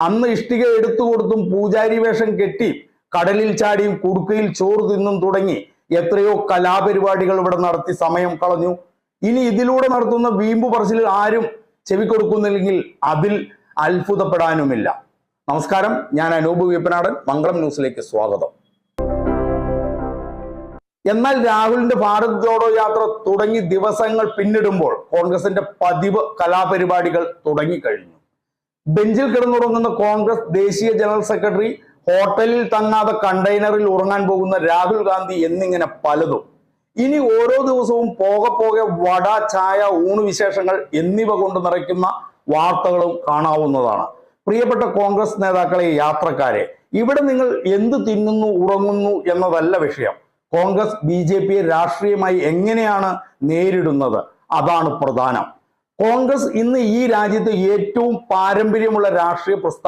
അന്ന് ഇഷ്ടിക എടുത്തു കൊടുത്തും പൂജാരി വേഷം കെട്ടി കടലിൽ ചാടിയും കുടുക്കയിൽ ചോറ് തിന്നും തുടങ്ങി എത്രയോ കലാപരിപാടികൾ ഇവിടെ നടത്തി സമയം കളഞ്ഞു. ഇനി ഇതിലൂടെ നടത്തുന്ന വീമ്പു പറച്ചിൽ ആരും ചെവിക്കൊടുക്കുന്നില്ലെങ്കിൽ അതിൽ അത്ഭുതപ്പെടാനുമില്ല. നമസ്കാരം, ഞാൻ അനൂപ് വീപ്പനാടൻ, മംഗളം ന്യൂസിലേക്ക് സ്വാഗതം. എന്നാൽ രാഹുലിന്റെ ഭാരത് ജോഡോ യാത്ര തുടങ്ങി ദിവസങ്ങൾ പിന്നിടുമ്പോൾ കോൺഗ്രസിന്റെ പതിവ് കലാപരിപാടികൾ തുടങ്ങിക്കഴിഞ്ഞു. ബെഞ്ചിൽ കിടന്നുറങ്ങുന്ന കോൺഗ്രസ് ദേശീയ ജനറൽ സെക്രട്ടറി, ഹോട്ടലിൽ തങ്ങാതെ കണ്ടെയ്നറിൽ ഉറങ്ങാൻ പോകുന്ന രാഹുൽ ഗാന്ധി എന്നിങ്ങനെ പലതും. ഇനി ഓരോ ദിവസവും പോകെ പോകെ വട, ചായ, ഊണ് വിശേഷങ്ങൾ എന്നിവ കൊണ്ട് നിറയ്ക്കുന്ന വാർത്തകളും കാണാവുന്നതാണ്. പ്രിയപ്പെട്ട കോൺഗ്രസ് നേതാക്കളെ, യാത്രക്കാരെ, ഇവിടെ നിങ്ങൾ എന്ത് തിന്നുന്നു, ഉറങ്ങുന്നു എന്നതല്ല വിഷയം. കോൺഗ്രസ് BJPയെ രാഷ്ട്രീയമായി എങ്ങനെയാണ് നേരിടുന്നത്, അതാണ് പ്രധാനം. കോൺഗ്രസ് ഇന്ന് ഈ രാജ്യത്ത് ഏറ്റവും പാരമ്പര്യമുള്ള രാഷ്ട്രീയ പ്രസ്ഥാനം